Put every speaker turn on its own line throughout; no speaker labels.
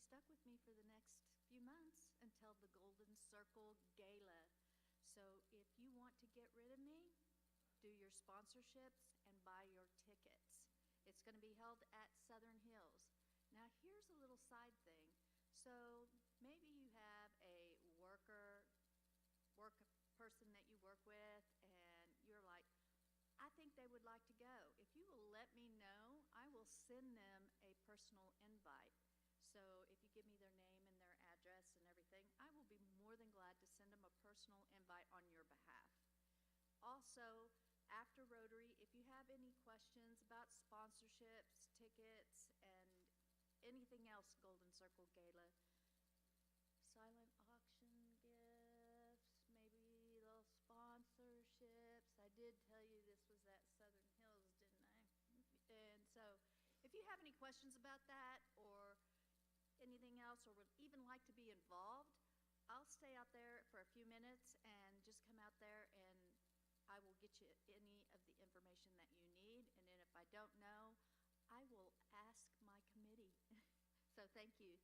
stuck with me for the next few months until the Golden Circle Gala. So if you want to get rid of me, do your sponsorships and buy your tickets. It's going to be held at Southern Hills. Now here's a little side thing. So maybe you have a work person that you work with and you're like, I think they would like to go. If you will let me know, I will send them a personal invite. So if you give me their name and their address and everything, I will be more than glad to send them a personal invite on your behalf. Also, after Rotary, if you have any questions about sponsorships, tickets, and anything else Golden Circle Gala, silent auction gifts, maybe little sponsorships. I did tell you this was at Southern Hills, didn't I? And so if you have any questions about that or anything else, or would even like to be involved, I'll stay out there for a few minutes and just come out there and I will get you any of the information that you need. And then if I don't know, I will ask my committee. So thank you.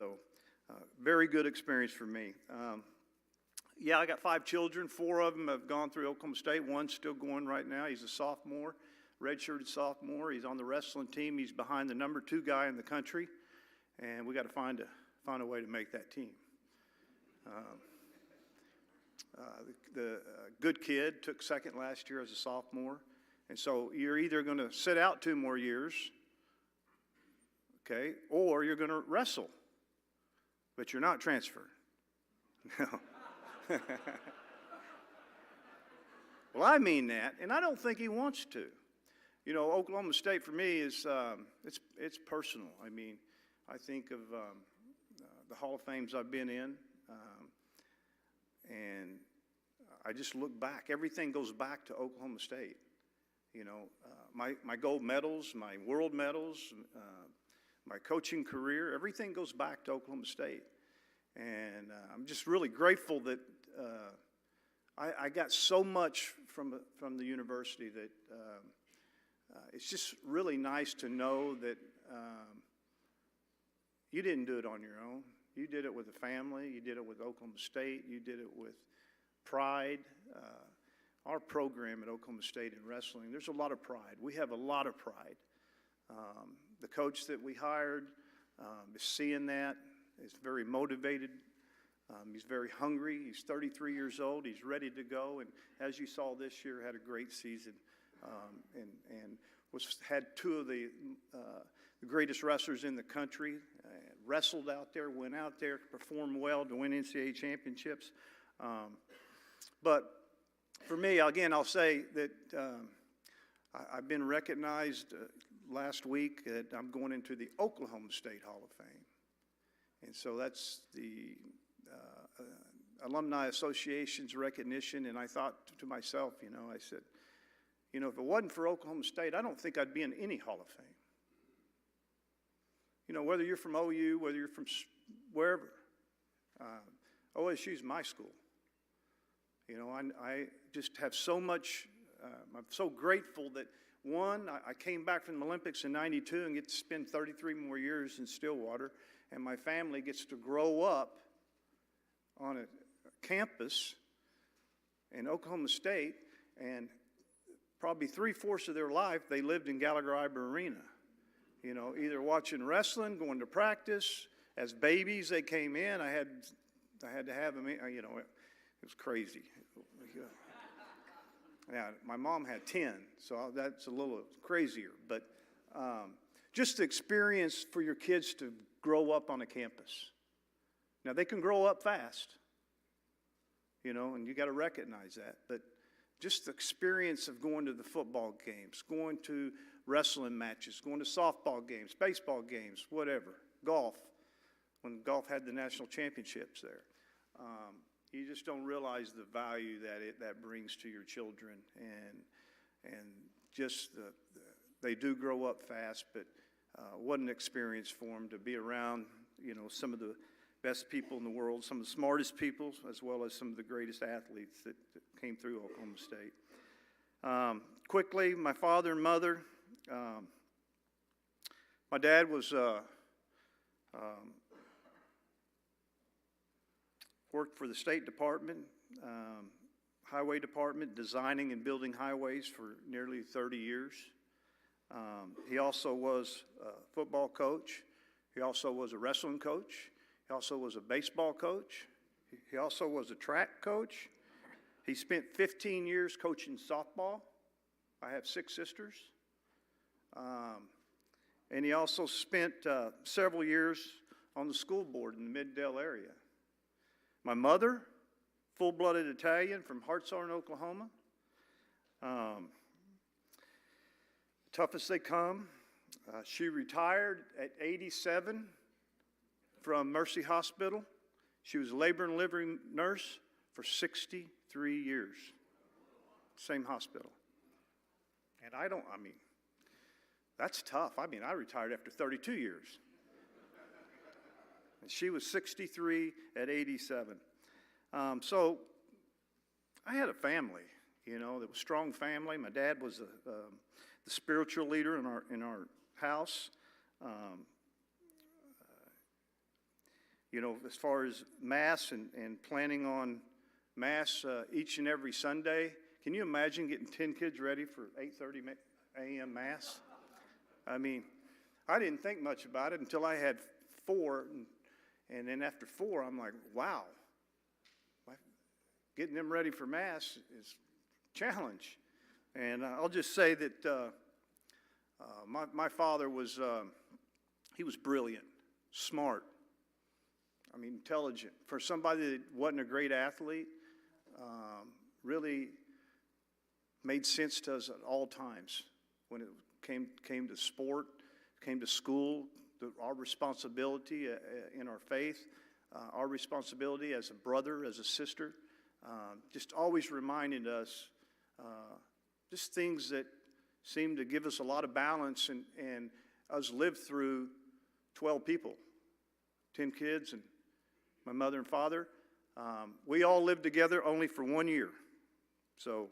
So, very good experience for me. Yeah, I got 5 children. 4 of them have gone through Oklahoma State. One's still going right now. He's a sophomore, redshirted sophomore. He's on the wrestling team. He's behind the number 2 guy in the country, and we got to find a way to make that team. The good kid took second last year as a sophomore, and so you're either going to sit out 2 more years, okay, or you're going to wrestle, but you're not transferred. No. Well, I mean that, and I don't think he wants to. You know, Oklahoma State for me is it's personal. I mean, I think of the Hall of Fames I've been in, and I just look back. Everything goes back to Oklahoma State. You know, my gold medals, my world medals, my coaching career, everything goes back to Oklahoma State. And I'm just really grateful that I got so much from the university that it's just really nice to know that you didn't do it on your own. You did it with a family. You did it with Oklahoma State. You did it with pride. Our program at Oklahoma State in wrestling, there's a lot of pride. We have a lot of pride. The coach that we hired is seeing that. He's very motivated. He's very hungry. He's 33 years old. He's ready to go. And as you saw this year, had a great season, and had 2 of the greatest wrestlers in the country. Wrestled out there, went out there, performed well to win NCAA championships. But for me, again, I'll say that I've been recognized last week that I'm going into the Oklahoma State Hall of Fame. And so that's the Alumni Association's recognition. And I thought to myself, you know, I said, you know, if it wasn't for Oklahoma State, I don't think I'd be in any Hall of Fame. You know, whether you're from OU, whether you're from wherever, OSU's my school. You know, I just have so much, I'm so grateful that, one, I came back from the Olympics in '92 and get to spend 33 more years in Stillwater, and my family gets to grow up on a campus in Oklahoma State, and probably 3/4 of their life they lived in Gallagher-Iber Arena. You know, either watching wrestling, going to practice. As babies, they came in. I had to have them. You know, it was crazy. Yeah, my mom had 10, so that's a little crazier. But just the experience for your kids to grow up on a campus. Now, they can grow up fast, you know, and you got to recognize that. But just the experience of going to the football games, going to wrestling matches, going to softball games, baseball games, whatever, golf, when golf had the national championships there. You just don't realize the value that brings to your children, and just they do grow up fast, but what an experience for them to be around, you know, some of the best people in the world, some of the smartest people, as well as some of the greatest athletes that came through Oklahoma State. Quickly, my father and mother. My dad was worked for the State Department, Highway Department, designing and building highways for nearly 30 years. He also was a football coach. He also was a wrestling coach. He also was a baseball coach. He also was a track coach. He spent 15 years coaching softball. I have 6 sisters. And he also spent several years on the school board in the Mid-Dale area. My mother, full-blooded Italian from Hartshorn, Oklahoma. Tough as they come. She retired at 87 from Mercy Hospital. She was a labor and delivery nurse for 63 years. Same hospital. And I mean, that's tough. I mean, I retired after 32 years. And she was 63 at 87. So I had a family, you know, that was a strong family. My dad was the spiritual leader in our house. You know, as far as Mass and planning on Mass each and every Sunday, can you imagine getting 10 kids ready for 8:30 a.m. Mass? I mean, I didn't think much about it until I had 4, and then after 4, I'm like, wow, getting them ready for Mass is a challenge. And I'll just say that my father was, he was brilliant, smart, I mean, intelligent. For somebody that wasn't a great athlete, really made sense to us at all times. When it came to sport, came to school, our responsibility in our faith, our responsibility as a brother, as a sister, just always reminding us just things that seem to give us a lot of balance, and us lived through 12 people, 10 kids, and my mother and father. We all lived together only for 1 year. So,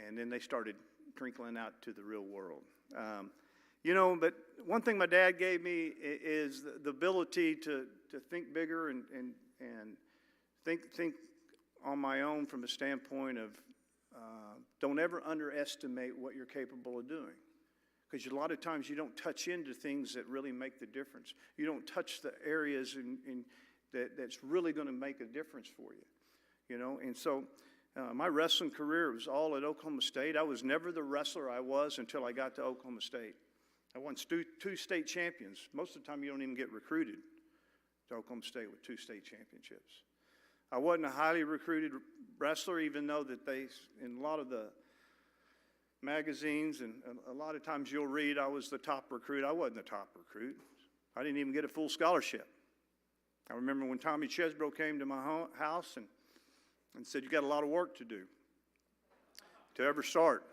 and then they started trickling out to the real world. You know, but one thing my dad gave me is the ability to think bigger and think on my own from a standpoint of don't ever underestimate what you're capable of doing. Because a lot of times you don't touch into things that really make the difference. You don't touch the areas that's really going to make a difference for you. You know, and so my wrestling career was all at Oklahoma State. I was never the wrestler I was until I got to Oklahoma State. I won 2 state champions. Most of the time you don't even get recruited to Oklahoma State with 2 state championships. I wasn't a highly recruited wrestler, even though that they, in a lot of the magazines and a lot of times you'll read I was the top recruit. I wasn't the top recruit. I didn't even get a full scholarship. I remember when Tommy Chesbro came to my house and said, you got a lot of work to do to ever start.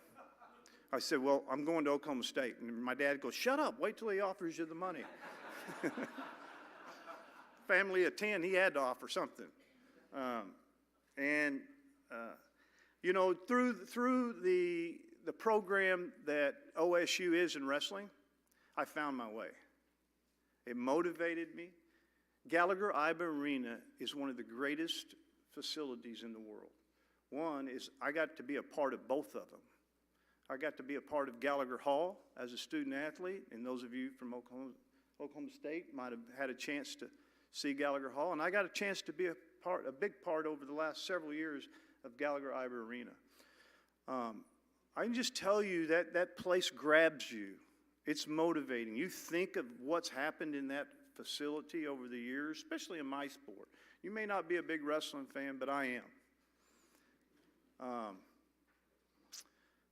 I said, well, I'm going to Oklahoma State. And my dad goes, shut up, wait till he offers you the money. Family of 10, he had to offer something. You know, through the program that OSU is in wrestling, I found my way. It motivated me. Gallagher-Iba Arena is one of the greatest facilities in the world. One is I got to be a part of both of them. I got to be a part of Gallagher Hall as a student athlete, and those of you from Oklahoma State might have had a chance to see Gallagher Hall, and I got a chance to be a big part over the last several years of Gallagher-Iba Arena. I can just tell you that that place grabs you. It's motivating. You think of what's happened in that facility over the years, especially in my sport. You may not be a big wrestling fan, but I am.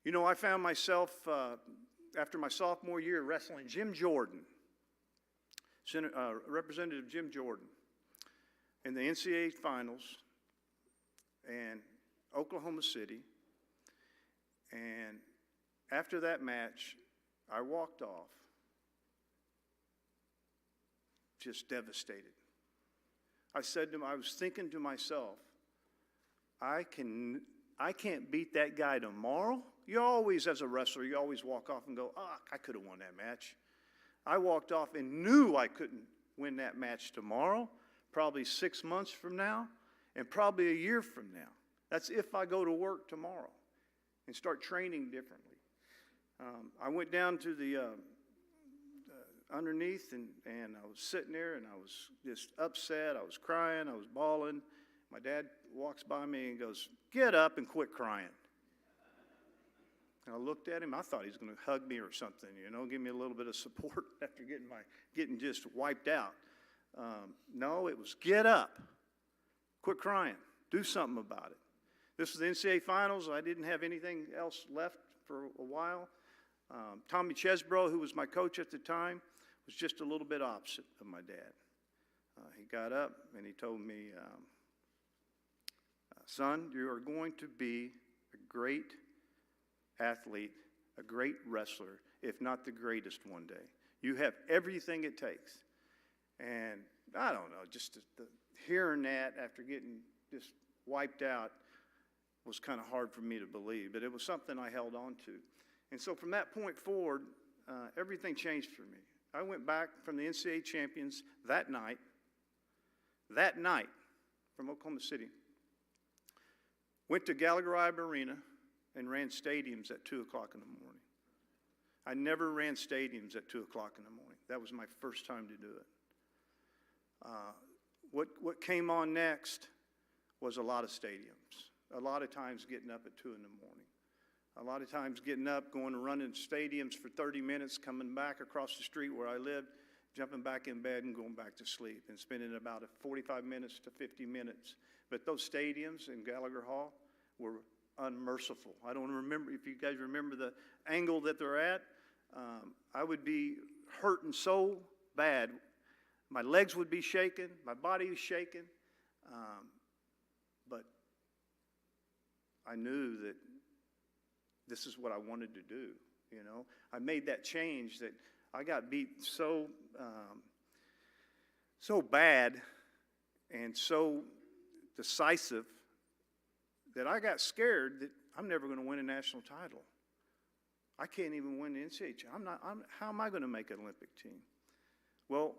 You know, I found myself, after my sophomore year, wrestling Jim Jordan, Representative Jim Jordan, in the NCAA finals in Oklahoma City. And after that match, I walked off just devastated. I was thinking to myself, I can't beat that guy tomorrow. You always, as a wrestler, you always walk off and go, I could have won that match. I walked off and knew I couldn't win that match tomorrow, probably 6 months from now, and probably a year from now. That's if I go to work tomorrow and start training differently. I went down to the underneath, and I was sitting there, and I was just upset. I was crying. I was bawling. My dad walks by me and goes, get up and quit crying. And I looked at him. I thought he was going to hug me or something, you know, give me a little bit of support after getting just wiped out. No, it was get up, quit crying, do something about it. This was the NCAA finals. I didn't have anything else left for a while. Tommy Chesbro, who was my coach at the time, was just a little bit opposite of my dad. He got up and he told me, son, you are going to be a great athlete, a great wrestler, if not the greatest one day. You have everything it takes. And I don't know, just hearing that after getting just wiped out was kind of hard for me to believe, but it was something I held on to. And so from that point forward, everything changed for me. I went back from the NCAA champions that night from Oklahoma City. Went to Gallagher Arena and ran stadiums at 2 o'clock in the morning. I never ran stadiums at 2 o'clock in the morning. That was my first time to do it. What came on next was a lot of stadiums. A lot of times getting up at 2 in the morning. A lot of times getting up, going to run in stadiums for 30 minutes, coming back across the street where I lived, jumping back in bed and going back to sleep, and spending about 45 minutes to 50 minutes. But those stadiums in Gallagher Hall were unmerciful. I don't remember, if you guys remember the angle that they're at, I would be hurting so bad. My legs would be shaking, my body was shaking, but I knew that this is what I wanted to do, you know. I made that change that I got beat so bad and so decisive that I got scared that I'm never going to win a national title. I can't even win the NCAA. How am I going to make an Olympic team? Well,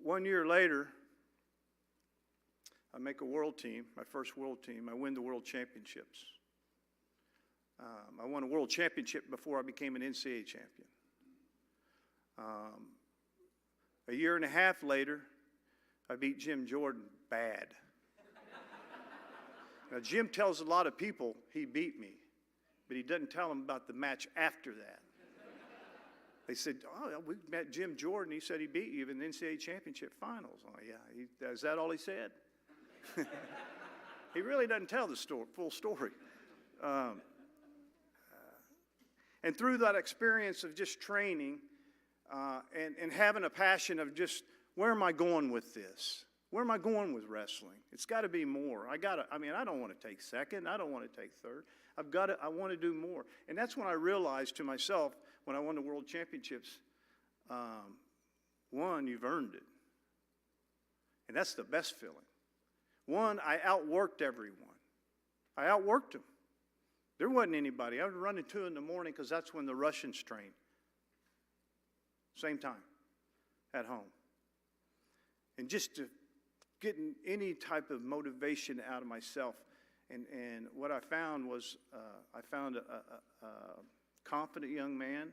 1 year later, I make a world team, my first world team. I win the world championships. I won a world championship before I became an NCAA champion. A year and a half later, I beat Jim Jordan bad. Now, Jim tells a lot of people he beat me, but he doesn't tell them about the match after that. They said, oh, we met Jim Jordan. He said he beat you in the NCAA championship finals. Oh, yeah, is that all he said? He really doesn't tell the full story. And through that experience of just training and having a passion of just, where am I going with this? Where am I going with wrestling? It's got to be more. I don't want to take second. I don't want to take third. I want to do more. And that's when I realized to myself, when I won the world championships, one, you've earned it. And that's the best feeling. One, I outworked everyone. I outworked them. There wasn't anybody. I was running 2 in the morning because that's when the Russians trained. Same time, at home. And just to getting any type of motivation out of myself. And what I found was, I found a confident young man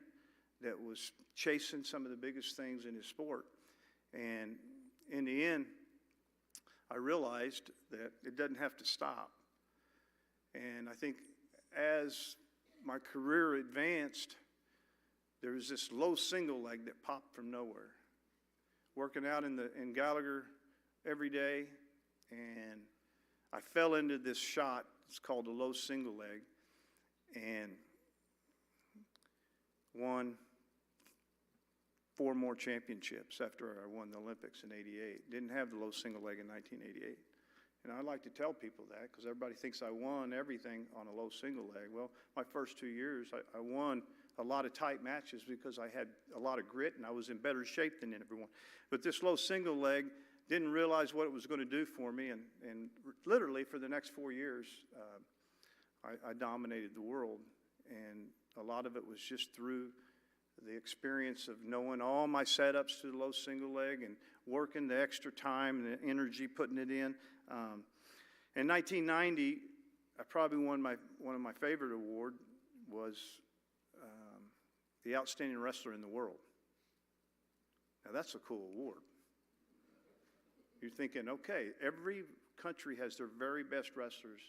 that was chasing some of the biggest things in his sport. And in the end, I realized that it doesn't have to stop. And I think as my career advanced, there was this low single leg that popped from nowhere. Working out in Gallagher every day, and I fell into this shot. It's called a low single leg, and won 4 more championships after I won the Olympics in '88. Didn't have the low single leg in 1988. And I like to tell people that because everybody thinks I won everything on a low single leg. Well, my first 2 years, I won a lot of tight matches because I had a lot of grit and I was in better shape than everyone. But this low single leg, didn't realize what it was going to do for me. And literally for the next 4 years, I dominated the world. And a lot of it was just through the experience of knowing all my setups to the low single leg and working the extra time and the energy, putting it in. In 1990, I probably won one of my favorite award was the Outstanding Wrestler in the World. Now that's a cool award. You're thinking, okay, every country has their very best wrestlers.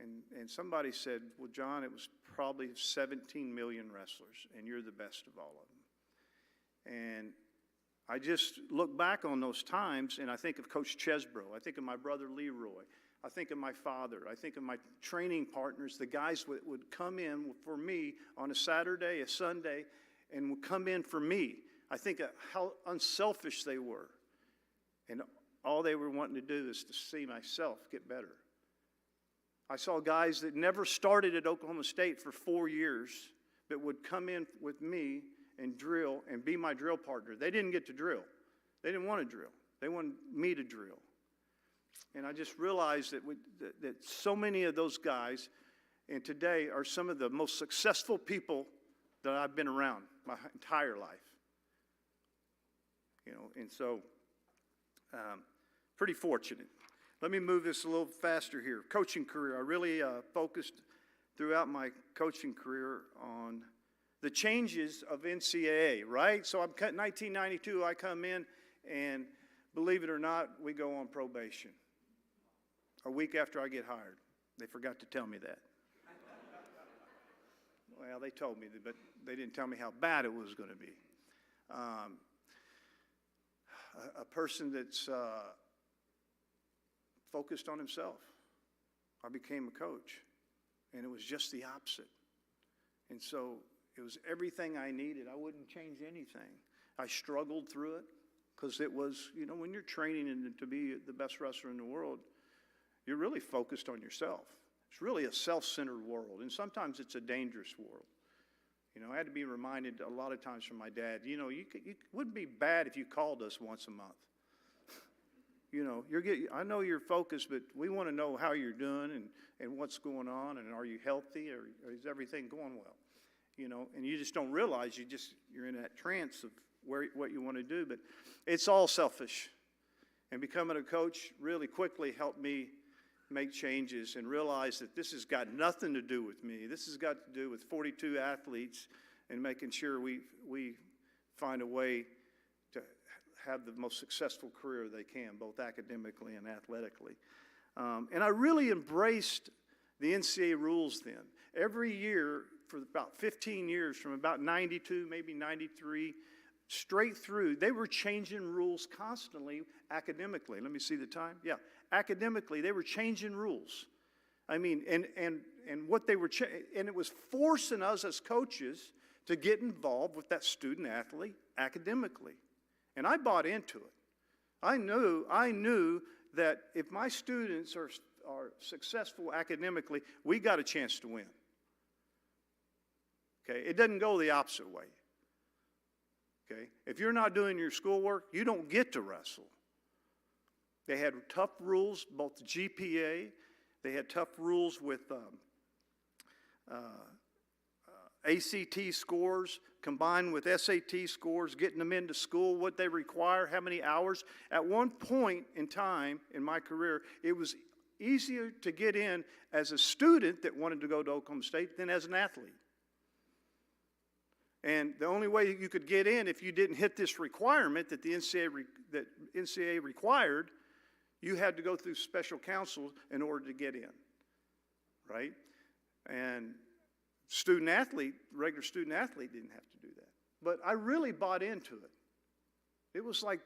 And somebody said, well, John, it was probably 17 million wrestlers, and you're the best of all of them. And I just look back on those times, and I think of Coach Chesbro. I think of my brother Leroy. I think of my father. I think of my training partners, the guys that would come in for me on a Saturday, a Sunday, and would come in for me. I think of how unselfish they were. And all they were wanting to do is to see myself get better. I saw guys that never started at Oklahoma State for 4 years that would come in with me and drill and be my drill partner. They didn't get to drill. They didn't want to drill. They wanted me to drill. And I just realized that so many of those guys, and today, are some of the most successful people that I've been around my entire life. and so pretty fortunate. Let me move this a little faster here. Coaching career. I really focused throughout my coaching career on the changes of NCAA, right? So 1992, I come in, and believe it or not, we go on probation. A week after I get hired. They forgot to tell me that. Well, they told me, but they didn't tell me how bad it was going to be. A person that's focused on himself. I became a coach, and it was just the opposite. And so it was everything I needed. I wouldn't change anything. I struggled through it because it was, when you're training to be the best wrestler in the world, you're really focused on yourself. It's really a self-centered world, and sometimes it's a dangerous world. I had to be reminded a lot of times from my dad, you wouldn't be bad if you called us once a month. I know you're focused, but we want to know how you're doing and what's going on, and are you healthy, or is everything going well? And you just don't realize you're in that trance of what you want to do, but it's all selfish. And becoming a coach really quickly helped me make changes and realize that this has got nothing to do with me. This has got to do with 42 athletes and making sure we find a way to have the most successful career they can, both academically and athletically. And I really embraced the NCAA rules then. Every year for about 15 years, from about 92, maybe 93, straight through, they were changing rules constantly academically. Let me see the time. Yeah, academically, they were changing rules. I mean, and what they were, and it was forcing us as coaches to get involved with that student athlete academically. And I bought into it. I knew that if my students are successful academically, we got a chance to win. Okay, it doesn't go the opposite way. Okay, if you're not doing your schoolwork, you don't get to wrestle. They had tough rules, both the GPA. They had tough rules with ACT scores combined with SAT scores, getting them into school, what they require, how many hours. At one point in time in my career, it was easier to get in as a student that wanted to go to Oklahoma State than as an athlete. And the only way you could get in if you didn't hit this requirement that the NCAA required, you had to go through special counsel in order to get in, right? And regular student athlete didn't have to do that. But I really bought into it. It was like,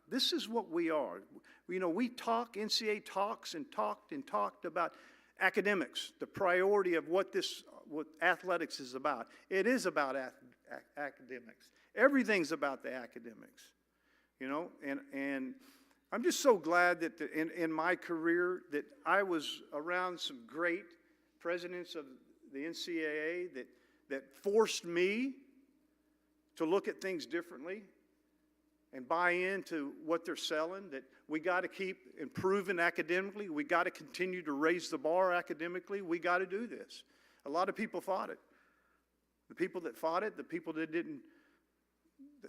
this is what we are. We talk, NCAA talks and talked about academics, the priority of what athletics is about. It is about academics. Everything's about the academics, and I'm just so glad that in my career that I was around some great presidents of the NCAA that forced me to look at things differently and buy into what they're selling, that we got to keep improving academically. We got to continue to raise the bar academically. We got to do this. A lot of people fought it. The people that fought it, the people that didn't,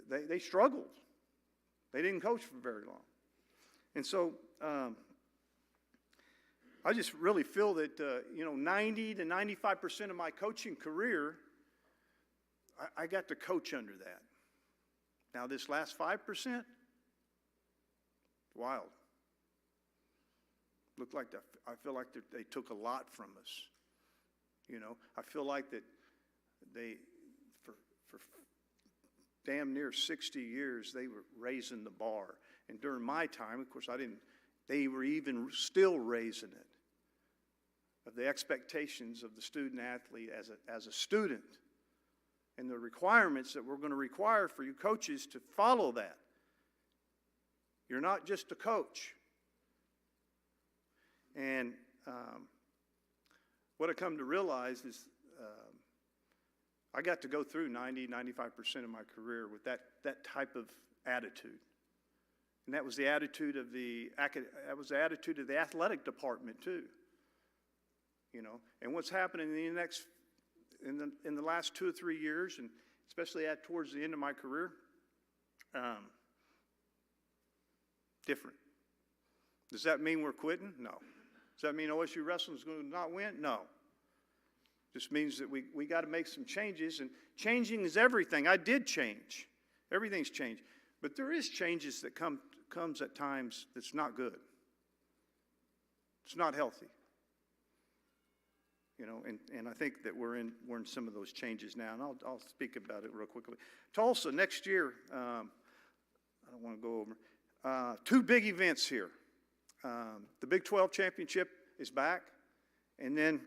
they struggled. They didn't coach for very long. And so I just really feel that, 90 to 95% of my coaching career, I got to coach under that. Now, this last 5%, wild. I feel like they took a lot from us. I feel like that they, for damn near 60 years, they were raising the bar. And during my time, of course, they were even still raising it, of the expectations of the student athlete as a student, and the requirements that we're going to require for you coaches to follow that. You're not just a coach. And what I come to realize is I got to go through 90, 95% of my career with that type of attitude. And that was the attitude of the athletic department too. And what's happening in the last 2 or 3 years, and especially towards the end of my career, Different. Does that mean we're quitting? No. Does that mean OSU wrestling is going to not win? No. Just means that we got to make some changes, and changing is everything. I did change. Everything's changed. But there is changes that comes at times that's not good. It's not healthy. You know, and I think that we're in some of those changes now, and I'll speak about it real quickly. Tulsa next year, I don't want to go over, 2 big events here. The Big 12 Championship is back, and then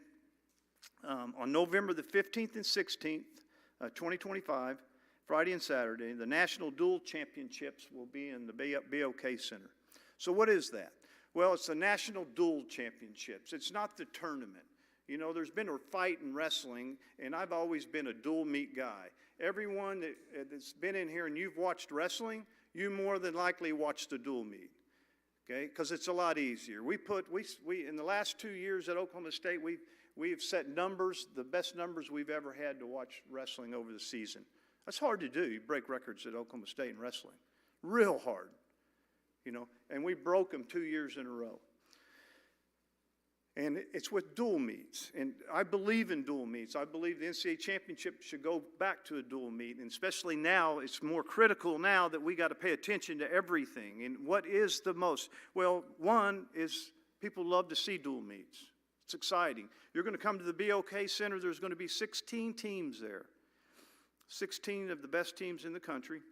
on November the 15th and 16th, 2025, Friday and Saturday, the National Dual Championships will be in the BOK Center. So what is that? Well, it's the National Dual Championships. It's not the tournament. You know, there's been a fight in wrestling, and I've always been a dual meet guy. Everyone that's been in here and you've watched wrestling, you more than likely watched the dual meet, okay? Because it's a lot easier. We in the last 2 years at Oklahoma State, we've set numbers, the best numbers we've ever had to watch wrestling over the season. That's hard to do. You break records at Oklahoma State in wrestling. Real hard, you know, and we broke them 2 years in a row. And it's with dual meets, and I believe in dual meets. I believe the NCAA championship should go back to a dual meet, and especially now, it's more critical now that we got to pay attention to everything. And what is the most? Well, one is people love to see dual meets. It's exciting. You're going to come to the BOK Center. There's going to be 16 teams there, 16 of the best teams in the country,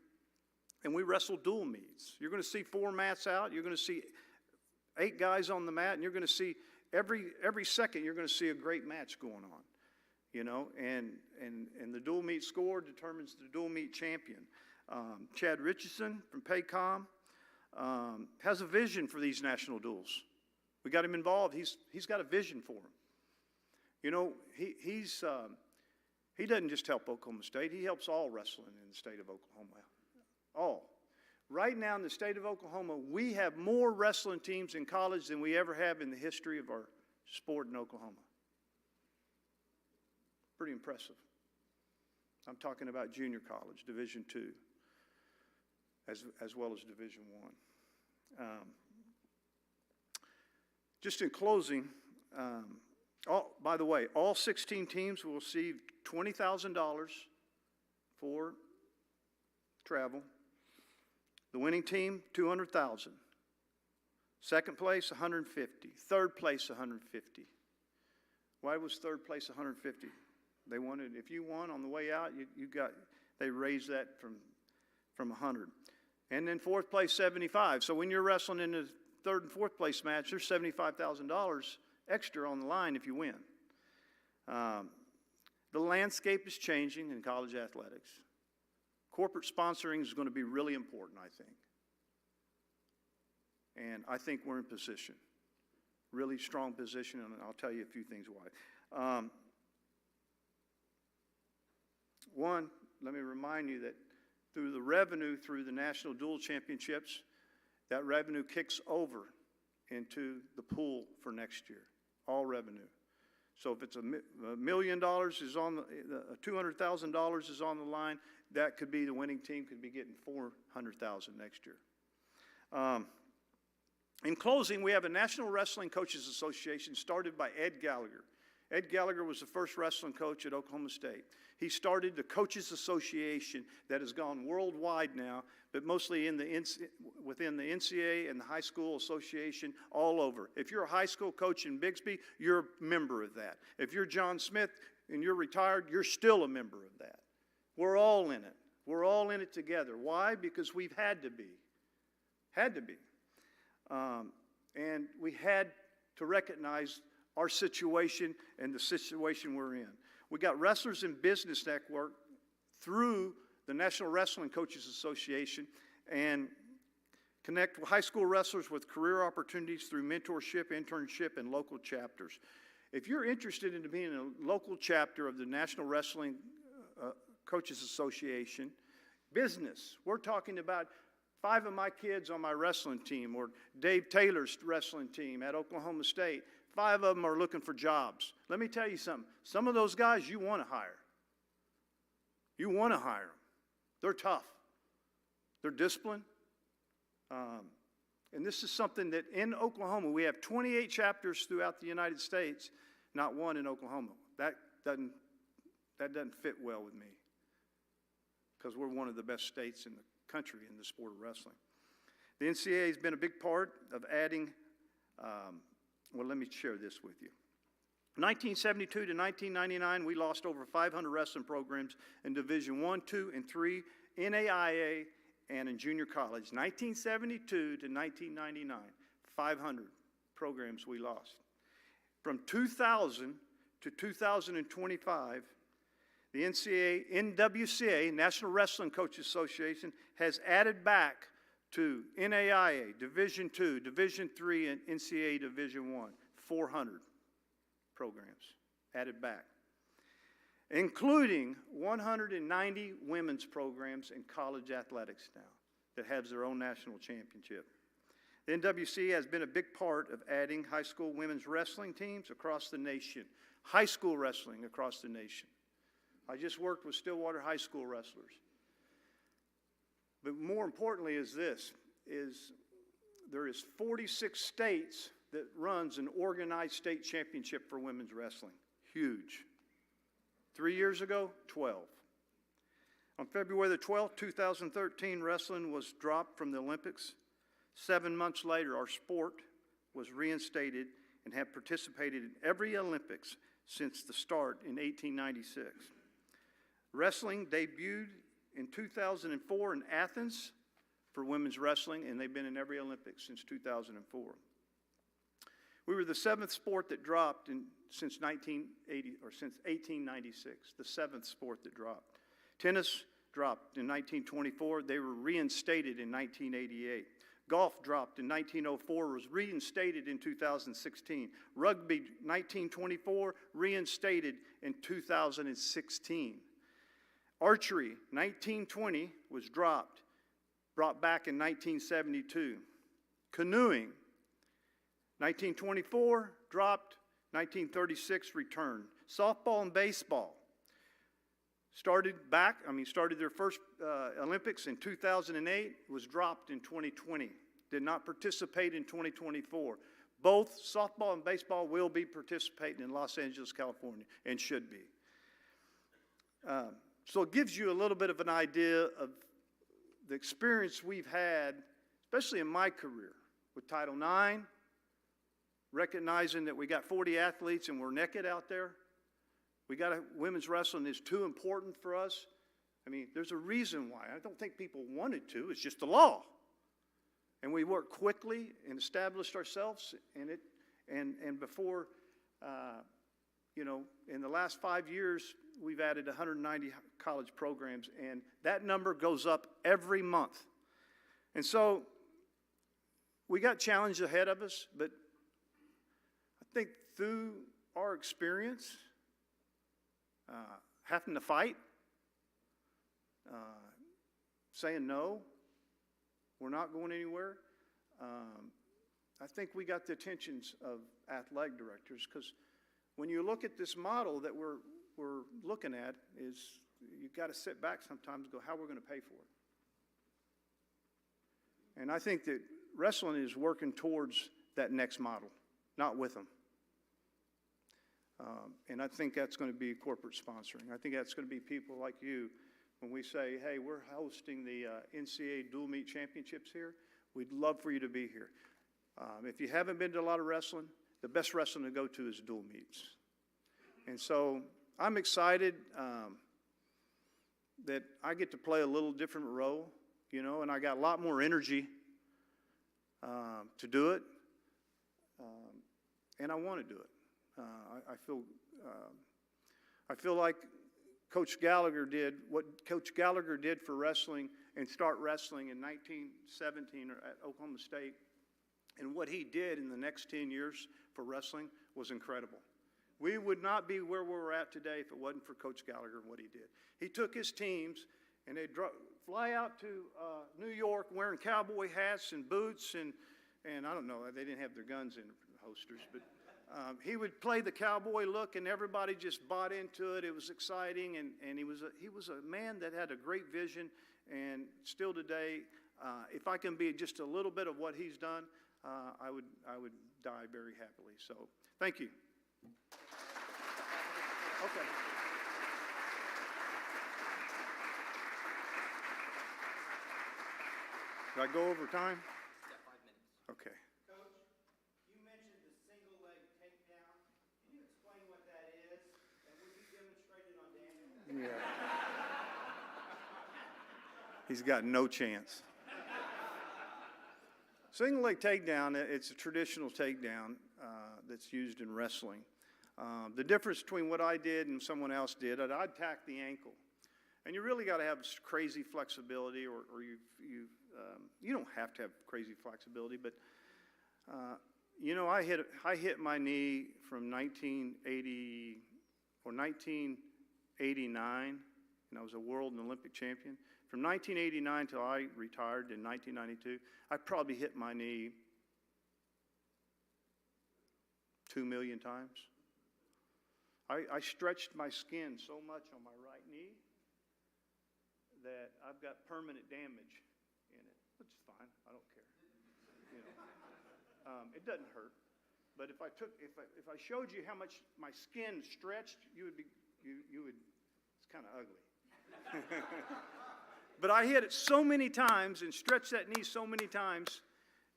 and we wrestle dual meets. You're going to see 4 mats out. You're going to see 8 guys on the mat, and you're going to see every second you're going to see a great match going on, you know, and the dual meet score determines the dual meet champion. Chad Richardson from Paycom has a vision for these national duels. We got him involved. He's got a vision for them. You know, he doesn't just help Oklahoma State. He helps all wrestling in the state of Oklahoma. All. Right now in the state of Oklahoma, we have more wrestling teams in college than we ever have in the history of our sport in Oklahoma. Pretty impressive. I'm talking about junior college, Division II, as well as Division I. Just in closing, by the way, all 16 teams will receive $20,000 for travel. The winning team, $200,000. Second place, $150,000. Third place, $150,000. Why was third place $150,000? They wanted, if you won on the way out, they raised that from $100,000. And then fourth place, $75,000. So when you're wrestling in the third and fourth place match, there's $75,000 extra on the line if you win. The landscape is changing in college athletics. Corporate sponsoring is going to be really important, I think. And I think we're in position. Really strong position, and I'll tell you a few things why. One, let me remind you that through the revenue through the National Dual Championships, that revenue kicks over into the pool for next year, all revenue. So if it's $1 million is on $200,000 is on the line, that could be the winning team could be getting $400,000 next year. In closing, we have a National Wrestling Coaches Association started by Ed Gallagher. Ed Gallagher was the first wrestling coach at Oklahoma State. He started the Coaches Association that has gone worldwide now, but mostly within the NCAA and the High School Association all over. If you're a high school coach in Bixby, you're a member of that. If you're John Smith and you're retired, you're still a member of that. We're all in it. We're all in it together. Why? Because we've had to be. Had to be. And we had to recognize our situation and the situation we're in. We got Wrestlers in Business Network through the National Wrestling Coaches Association and connect high school wrestlers with career opportunities through mentorship, internship, and local chapters. If you're interested in being a local chapter of the National Wrestling Coaches Association, business, we're talking about 5 of my kids on my wrestling team, or Dave Taylor's wrestling team at Oklahoma State. 5 of them are looking for jobs. Let me tell you something. Some of those guys you want to hire. You want to hire them. They're tough. They're disciplined. And this is something that in Oklahoma, we have 28 chapters throughout the United States, not one in Oklahoma. That doesn't fit well with me, because we're one of the best states in the country in the sport of wrestling. The NCAA has been a big part of adding, well, let me share this with you. 1972 to 1999, we lost over 500 wrestling programs in Division I, II, and III, NAIA, and in junior college. 1972 to 1999, 500 programs we lost. From 2000 to 2025, the NWCA, National Wrestling Coaches Association, has added back to NAIA, Division II, Division III, and NCAA Division I, 400 programs added back, including 190 women's programs in college athletics now that has their own national championship. The NWCA has been a big part of adding high school women's wrestling teams across the nation, high school wrestling across the nation. I just worked with Stillwater high school wrestlers. But more importantly is this, there is 46 states that runs an organized state championship for women's wrestling. Huge. 3 years ago, 12. On February the 12th, 2013, wrestling was dropped from the Olympics. 7 months later, our sport was reinstated and have participated in every Olympics since the start in 1896. Wrestling debuted in 2004 in Athens for women's wrestling, and they've been in every Olympics since 2004. We were the seventh sport that dropped since 1896, the seventh sport that dropped. Tennis dropped in 1924. They were reinstated in 1988. Golf dropped in 1904, was reinstated in 2016. Rugby, 1924, reinstated in 2016. Archery, 1920, was brought back in 1972. Canoeing, 1924, dropped. 1936, returned. Softball and baseball started their first Olympics in 2008, was dropped in 2020. Did not participate in 2024. Both softball and baseball will be participating in Los Angeles, California, and should be. So it gives you a little bit of an idea of the experience we've had, especially in my career, with Title IX, recognizing that we got 40 athletes and we're naked out there. Women's wrestling is too important for us. I mean, there's a reason why. I don't think people wanted to. It's just the law. And we worked quickly and established ourselves in it. And before, in the last 5 years, we've added 190 college programs, and that number goes up every month. And so we got challenges ahead of us, but I think through our experience, having to fight, saying no, we're not going anywhere, I think we got the attentions of athletic directors, because when you look at this model that we're looking at, is you've got to sit back sometimes and go, how are we going to pay for it? And I think that wrestling is working towards that next model, not with them. And I think that's going to be corporate sponsoring. I think that's going to be people like you. When we say, hey, we're hosting the NCAA dual meet championships here, we'd love for you to be here. If you haven't been to a lot of wrestling, the best wrestling to go to is dual meets. And so I'm excited that I get to play a little different role, and I got a lot more energy to do it, and I want to do it. I feel like Coach Gallagher did what Coach Gallagher did for wrestling and start wrestling in 1917 at Oklahoma State. And what he did in the next 10 years for wrestling was incredible. We would not be where we're at today if it wasn't for Coach Gallagher and what he did. He took his teams and they'd fly out to New York wearing cowboy hats and boots and I don't know, they didn't have their guns in holsters, but he would play the cowboy look, and everybody just bought into it. It was exciting, and he was a man that had a great vision, and still today, if I can be just a little bit of what he's done, I would die very happily. So thank you. Okay. Did I go over time?
Yeah, 5 minutes.
Okay.
Coach, you mentioned the single leg takedown. Can you explain what that is? And would you demonstrate it on Daniel?
Yeah. He's got no chance. Single leg takedown, it's a traditional takedown that's used in wrestling. The difference between what I did and someone else did, I'd tack the ankle. And you really got to have crazy flexibility, or you don't have to have crazy flexibility, but you know, I hit my knee from 1980 or 1989, and I was a world and Olympic champion. From 1989 till I retired in 1992, I probably hit my knee 2 million times. I stretched my skin so much on my right knee that I've got permanent damage in it, which is fine. I don't care. You know, it doesn't hurt. But if I showed you how much my skin stretched, you would. It's kind of ugly. But I hit it so many times and stretched that knee so many times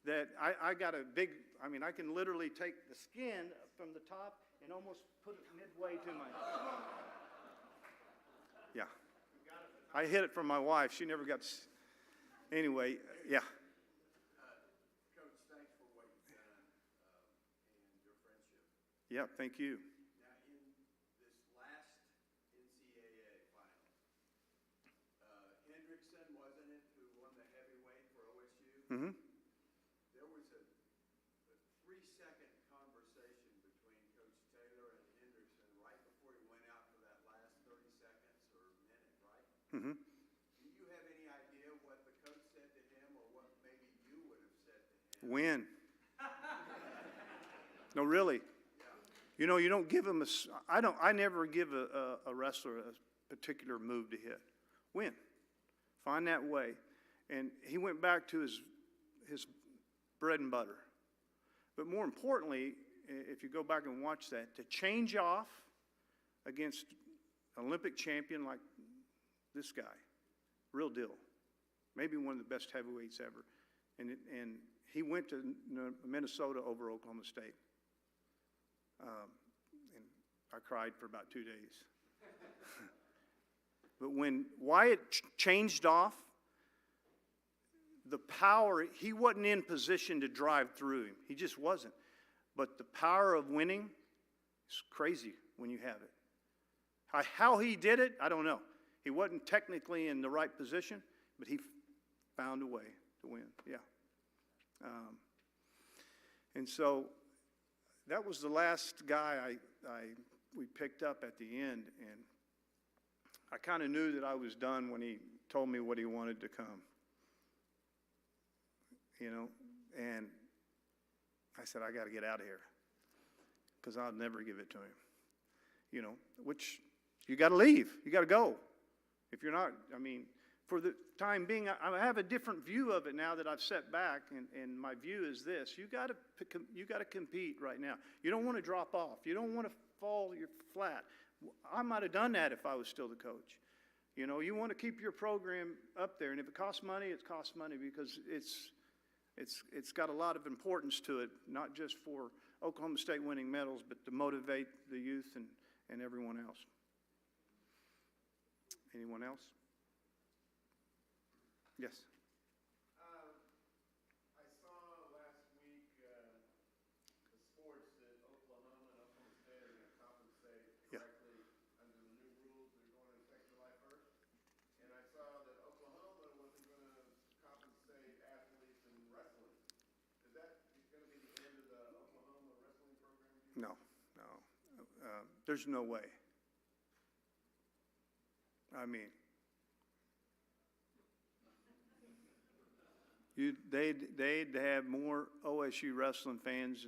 that I got a big. I mean, I can literally take the skin from the top and almost put it midway to my. Yeah. I hid it from my wife. She never got to. Anyway, yeah.
Coach, thanks for what you've done and your friendship.
Yeah, thank you.
Now, in this last NCAA final, Hendrickson, wasn't it, who won the heavyweight for OSU?
Mm-hmm.
There was a 3-second conversation between Coach Taylor and Hendrickson right before he went out for that last 30 seconds or minute, right?
Mm-hmm.
Do you have any idea what the coach said to him or what maybe you would have said to him?
Win. No, really. You know, you don't give him I never give a wrestler a particular move to hit. Win. Find that way. And he went back to his bread and butter. But more importantly, if you go back and watch that, to change off against an Olympic champion like this guy, real deal. Maybe one of the best heavyweights ever. And he went to Minnesota over Oklahoma State. And I cried for about 2 days. But when Wyatt changed off, the power, he wasn't in position to drive through him. He just wasn't. But the power of winning is crazy when you have it. How he did it, I don't know. He wasn't technically in the right position, but he found a way to win. Yeah. And so that was the last guy we picked up at the end, and I kind of knew that I was done when he told me what he wanted to come. You know, and I said, I got to get out of here because I'll never give it to him. You know, which you got to leave. You got to go. If you're not, I mean, for the time being, I have a different view of it now that I've set back, and my view is this: you got to compete right now. You don't want to drop off. You don't want to fall flat. I might have done that if I was still the coach. You know, you want to keep your program up there, and if it costs money, it costs money because it's got a lot of importance to it, not just for Oklahoma State winning medals, but to motivate the youth and everyone else. Anyone else? Yes.
I saw last week the sports that Oklahoma and Oklahoma State are going to compensate correctly under the new rules that are going into effect July 1st. And I saw that Oklahoma wasn't going to compensate athletes in wrestling. Is that going to be the end of the Oklahoma wrestling program?
No. There's no way. I mean, they'd have more OSU wrestling fans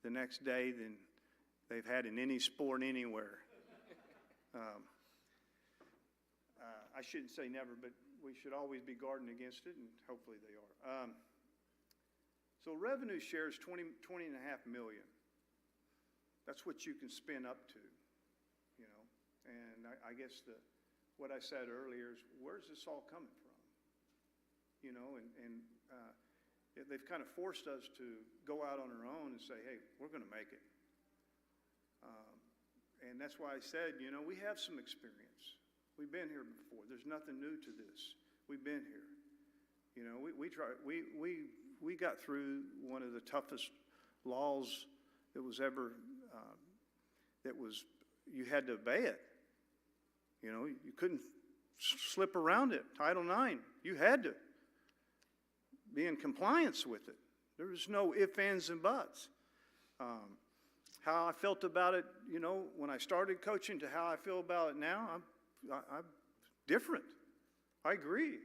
the next day than they've had in any sport anywhere. I shouldn't say never, but we should always be guarding against it, and hopefully they are. So revenue share is 20.5 million. That's what you can spin up to, you know. And I guess what I said earlier is, where's this all coming from? You know, and they've kind of forced us to go out on our own and say, hey, we're going to make it. And that's why I said, you know, we have some experience. We've been here before. There's nothing new to this. We've been here. You know, we got through one of the toughest laws that was ever, you had to obey it. You know, you couldn't slip around it. Title IX, you had to be in compliance with it. There was no ifs, ands, and buts. How I felt about it, you know, when I started coaching to how I feel about it now, I'm different. I agree.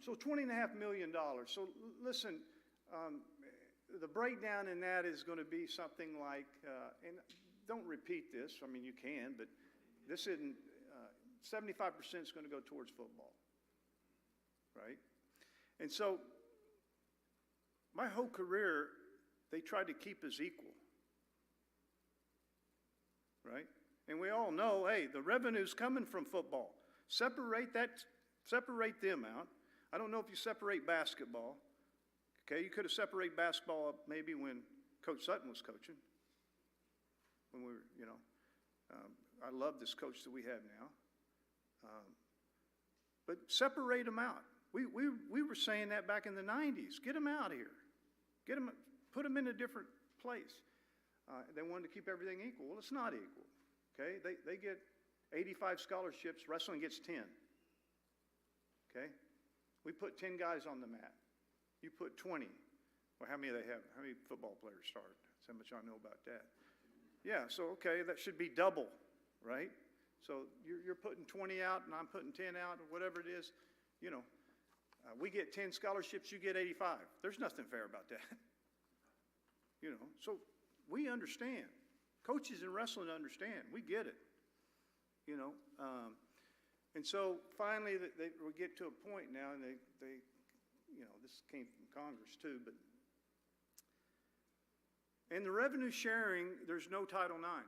So $20.5 million. So listen, the breakdown in that is going to be something like, and don't repeat this, I mean, you can, but this isn't, 75% is going to go towards football, right? And so my whole career, they tried to keep us equal, right? And we all know, hey, the revenue's coming from football. Separate them out. I don't know if you separate basketball. Okay, you could have separated basketball up maybe when Coach Sutton was coaching. When we were, you know, I love this coach that we have now. But separate them out. We were saying that back in the 90s. Get them out of here. Get them, put them in a different place. They wanted to keep everything equal. Well, it's not equal. Okay, they get 85 scholarships. Wrestling gets 10. Okay, we put 10 guys on the mat. You put 20. Well, how many do they have? How many football players start? That's how much I know about that. Yeah, so okay, that should be double, right? So you're putting 20 out, and I'm putting 10 out, or whatever it is. You know, we get 10 scholarships, you get 85. There's nothing fair about that. You know, so we understand. Coaches in wrestling understand. We get it. You know, and so finally we get to a point now, and they, you know, this came from Congress too, but in the revenue sharing, there's no Title IX.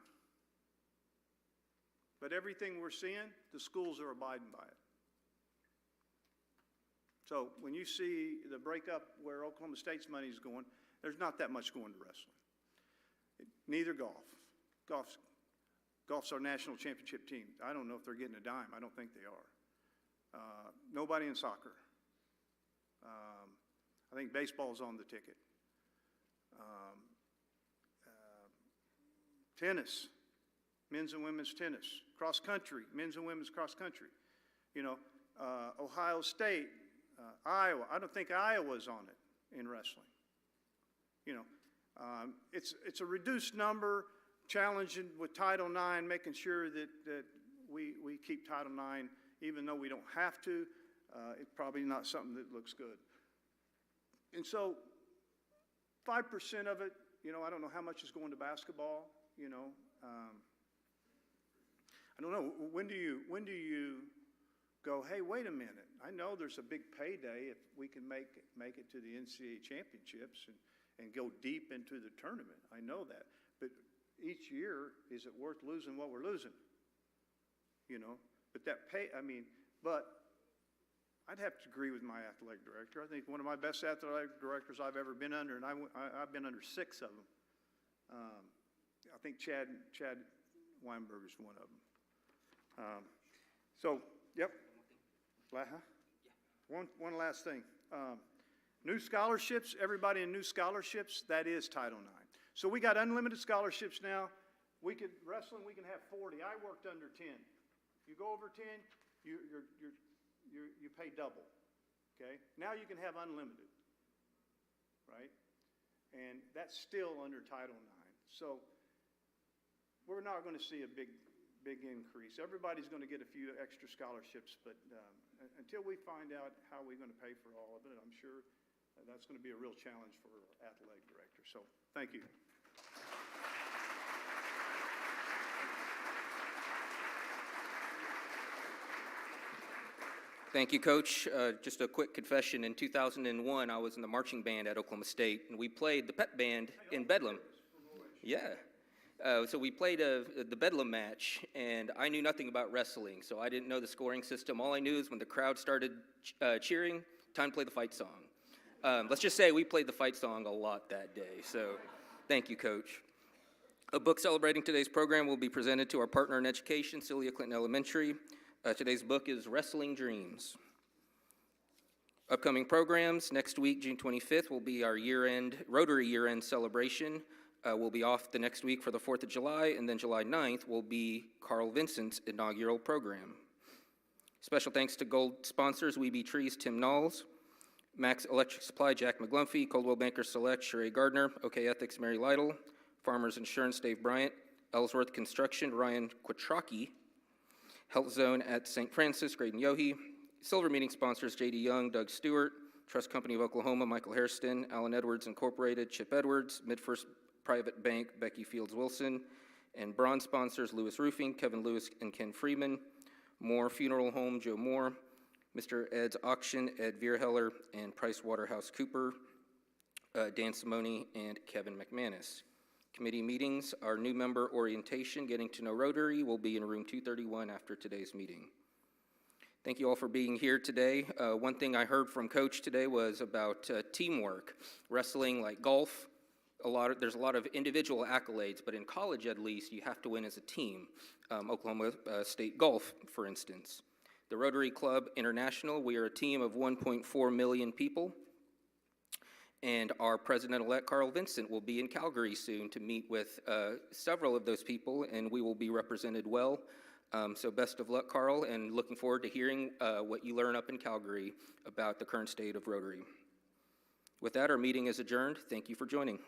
But everything we're seeing, the schools are abiding by it. So when you see the breakup where Oklahoma State's money is going, there's not that much going to wrestling. Neither golf. Golf's our national championship team. I don't know if they're getting a dime. I don't think they are. Nobody in soccer. I think baseball's on the ticket. Tennis, men's and women's tennis. Cross country, men's and women's cross country. You know, Ohio State, Iowa. I don't think Iowa's on it in wrestling. You know, it's a reduced number, challenging with Title IX, making sure that we keep Title IX, even though we don't have to. It's probably not something that looks good. And so 5% of it, you know, I don't know how much is going to basketball, you know. I don't know, when do you go, hey, wait a minute, I know there's a big payday if we can make it to the NCAA championships and go deep into the tournament. I know that. But each year, is it worth losing what we're losing? You know, but that pay, I mean, but I'd have to agree with my athletic director. I think one of my best athletic directors I've ever been under, and I've been under 6 of them. I think Chad Weinberg is one of them. So, yep. One last thing. New scholarships, everybody in new scholarships, that is Title IX. So we got unlimited scholarships now. Wrestling, we can have 40. I worked under 10. You go over 10, you pay double, okay? Now you can have unlimited, right? And that's still under Title IX. So we're not going to see a big increase. Everybody's going to get a few extra scholarships, but until we find out how we're going to pay for all of it, I'm sure that's going to be a real challenge for our athletic director. So thank you.
Thank you, Coach. Just a quick confession. In 2001, I was in the marching band at Oklahoma State, and we played the pep band in Bedlam. Yeah. So we played the Bedlam match, and I knew nothing about wrestling, so I didn't know the scoring system. All I knew is when the crowd started cheering, time to play the fight song. Let's just say we played the fight song a lot that day, so thank you, Coach. A book celebrating today's program will be presented to our partner in education, Celia Clinton Elementary. Today's book is Wrestling Dreams. Upcoming programs, next week, June 25th, will be our Rotary year-end celebration. We'll be off the next week for the 4th of July, and then July 9th will be Carl Vincent's inaugural program. Special thanks to gold sponsors, We Be Trees, Tim Knowles, Max Electric Supply, Jack McGlumphy, Coldwell Banker Select, Sheree Gardner, OK Ethics, Mary Lytle, Farmers Insurance, Dave Bryant, Ellsworth Construction, Ryan Quattrocki, Health Zone at St. Francis, Graydon Yohe, Silver Meeting sponsors, J.D. Young, Doug Stewart, Trust Company of Oklahoma, Michael Hairston, Allen Edwards Incorporated, Chip Edwards, MidFirst Private Bank, Becky Fields Wilson, and bronze sponsors, Lewis Roofing, Kevin Lewis and Ken Freeman, Moore Funeral Home, Joe Moore, Mr. Ed's Auction, Ed Vierheller, and Price Waterhouse Cooper, Dan Simone, and Kevin McManus. Committee meetings, our new member orientation, Getting to Know Rotary, will be in room 231 after today's meeting. Thank you all for being here today. One thing I heard from Coach today was about teamwork. Wrestling, like golf, there's a lot of individual accolades, but in college at least, you have to win as a team. Oklahoma State Golf, for instance. The Rotary Club International, we are a team of 1.4 million people. And our President-elect Carl Vincent will be in Calgary soon to meet with several of those people, and we will be represented well. So best of luck, Carl, and looking forward to hearing what you learn up in Calgary about the current state of Rotary. With that, our meeting is adjourned. Thank you for joining.